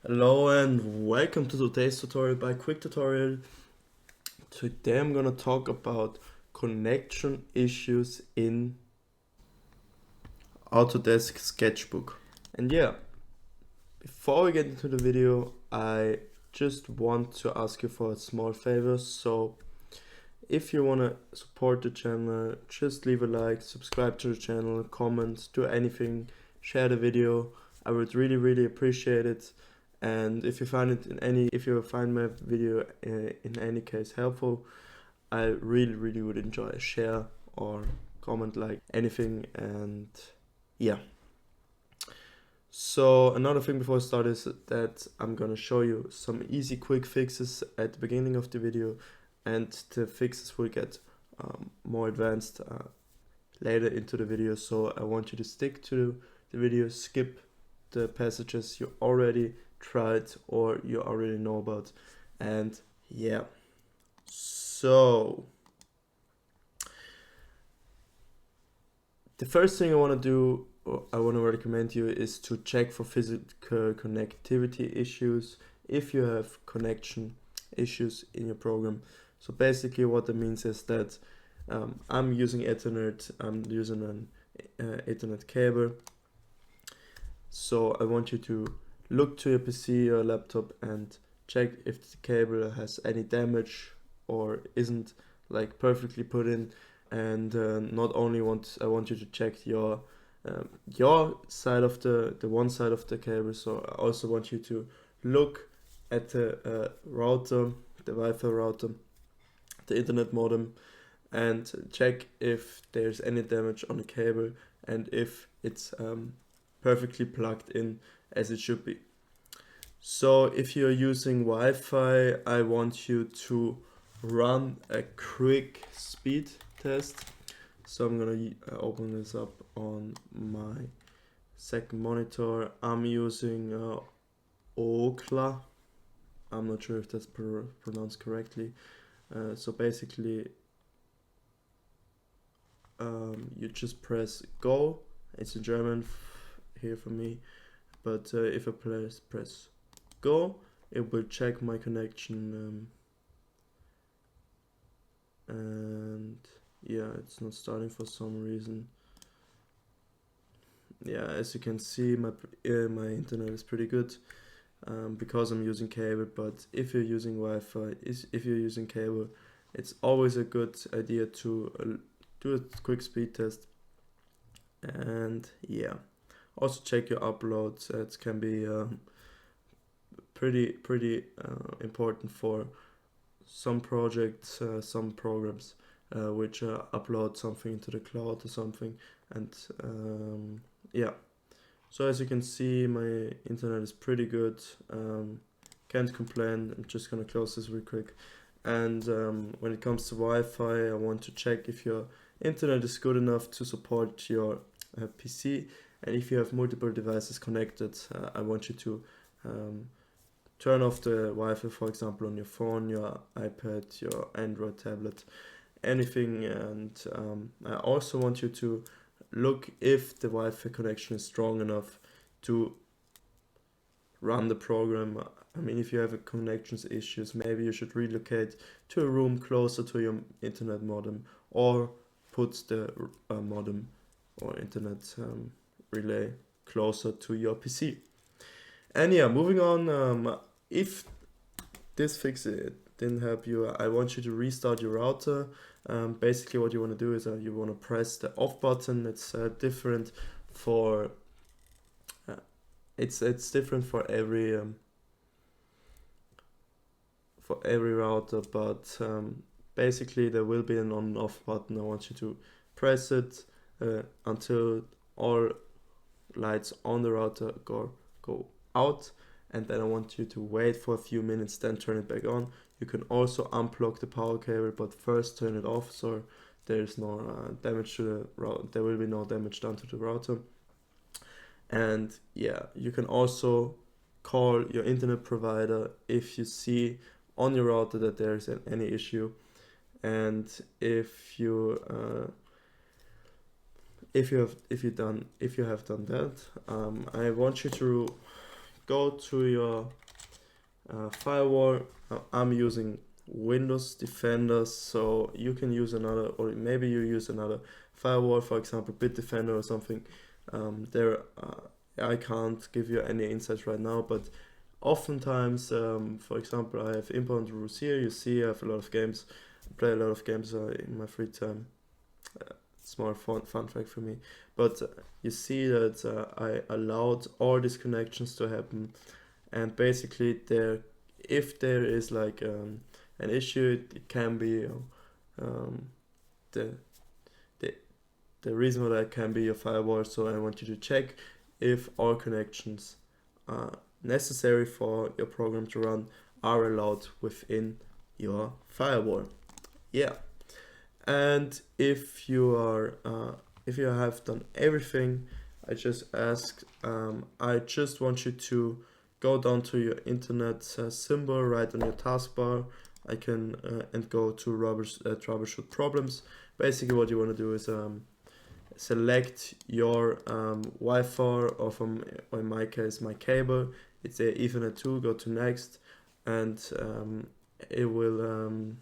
Hello and welcome to today's tutorial by Quick Tutorial. Today I'm gonna talk about connection issues in Autodesk SketchBook. And yeah, before we get into the video, I just want to ask you for a small favor. So if you wanna support the channel, just leave a like, subscribe to the channel, comment, do anything, share the video. I would really appreciate it. And if you find my video in any case helpful, I really would enjoy a share or comment, like anything. And yeah, so another thing before I start is that I'm gonna show you some easy quick fixes at the beginning of the video, and the fixes will get more advanced later into the video. So I want you to stick to the video, skip the passages you already tried or you already know about. And yeah, so the first thing I want to do, or I want to recommend you, is to check for physical connectivity issues if you have connection issues in your program. So basically what that means is that I'm using Ethernet, I'm using an Ethernet cable. So I want you to look to your PC or laptop and check if the cable has any damage or isn't like perfectly put in. And not only I want you to check your side of the one side of the cable. So I also want you to look at the router, the Wi-Fi router, the internet modem, and check if there's any damage on the cable and if it's perfectly plugged in as it should be. So if you're using Wi-Fi, I want you to run a quick speed test. So I'm gonna open this up on my second monitor. I'm using Okla. I'm not sure if that's pronounced correctly. So basically, you just press go. It's in German here for me, but if I press go, it will check my connection, and yeah, it's not starting for some reason. Yeah, as you can see, my internet is pretty good because I'm using cable. But if you're using Wi-Fi, if you're using cable, it's always a good idea to do a quick speed test. And yeah, also check your uploads. It can be pretty important for some projects, some programs which upload something into the cloud or something. And yeah, so as you can see, my internet is pretty good. Can't complain. I'm just gonna close this real quick. And when it comes to Wi-Fi, I want to check if your internet is good enough to support your PC. And if you have multiple devices connected, I want you to turn off the Wi-Fi, for example, on your phone, your iPad, your Android tablet, anything. And I also want you to look if the Wi-Fi connection is strong enough to run the program. I mean, if you have connections issues, maybe you should relocate to a room closer to your internet modem, or put the modem or internet relay closer to your PC. And yeah, moving on, if this fix didn't help you, I want you to restart your router. Basically what you want to do is you want to press the off button. It's different for it's different for every router, but basically there will be an on and off button. I want you to press it until all lights on the router go out, and then I want you to wait for a few minutes, then turn it back on. You can also unplug the power cable, but first turn it off so there's no damage to the router. There will be no damage done to the router. And yeah, you can also call your internet provider if you see on your router that there's any issue. And if you have done that, I want you to go to your firewall. I'm using Windows Defender, so you can use another, or maybe you use another firewall, for example Bitdefender or something. I can't give you any insights right now, but oftentimes, for example, I have inbound rules here. You see I have a lot of games. I play a lot of games in my free time. Small fun fact for me. But you see that I allowed all these connections to happen, and basically if there is like an issue, it can be the reason for that can be your firewall. So I want you to check if all connections necessary for your program to run are allowed within your firewall. Yeah. And if you have done everything I just asked, I just want you to go down to your internet symbol right on your taskbar. And go to troubleshoot problems. Basically, what you want to do is select your Wi-Fi, or in my case, my cable. It's a Ethernet 2. Go to next, and it will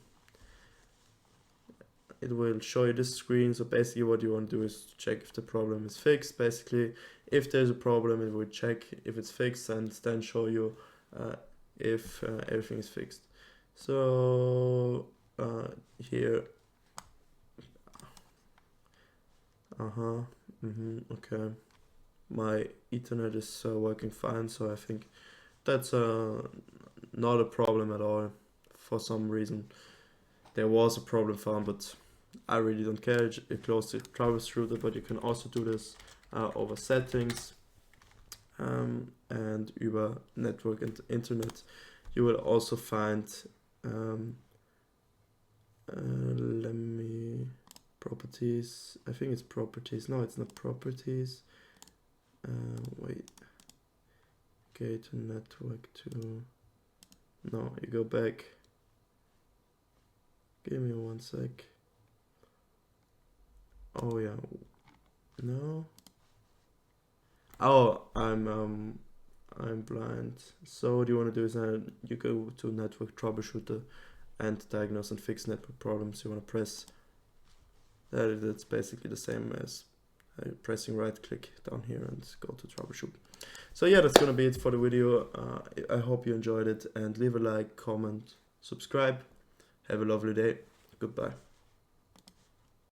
show you this screen. So basically what you want to do is check if the problem is fixed. Basically, if there's a problem, it will check if it's fixed and then show you if everything is fixed. So here, okay, my Ethernet is working fine, so I think that's not a problem at all. For some reason there was a problem found, but I really don't care. You close the troubleshooter, but you can also do this over settings and über network and internet. You will also find properties. I think it's properties. No, it's not properties. Wait. Okay, to network to. No, you go back. Give me 1 sec. Oh yeah. No. Oh, I'm blind. So what you want to do is you go to network troubleshooter and diagnose and fix network problems. You want to press that. That's basically the same as pressing right click down here and go to troubleshoot. So yeah, that's gonna be it for the video. I hope you enjoyed it, and leave a like, comment, subscribe. Have a lovely day. Goodbye.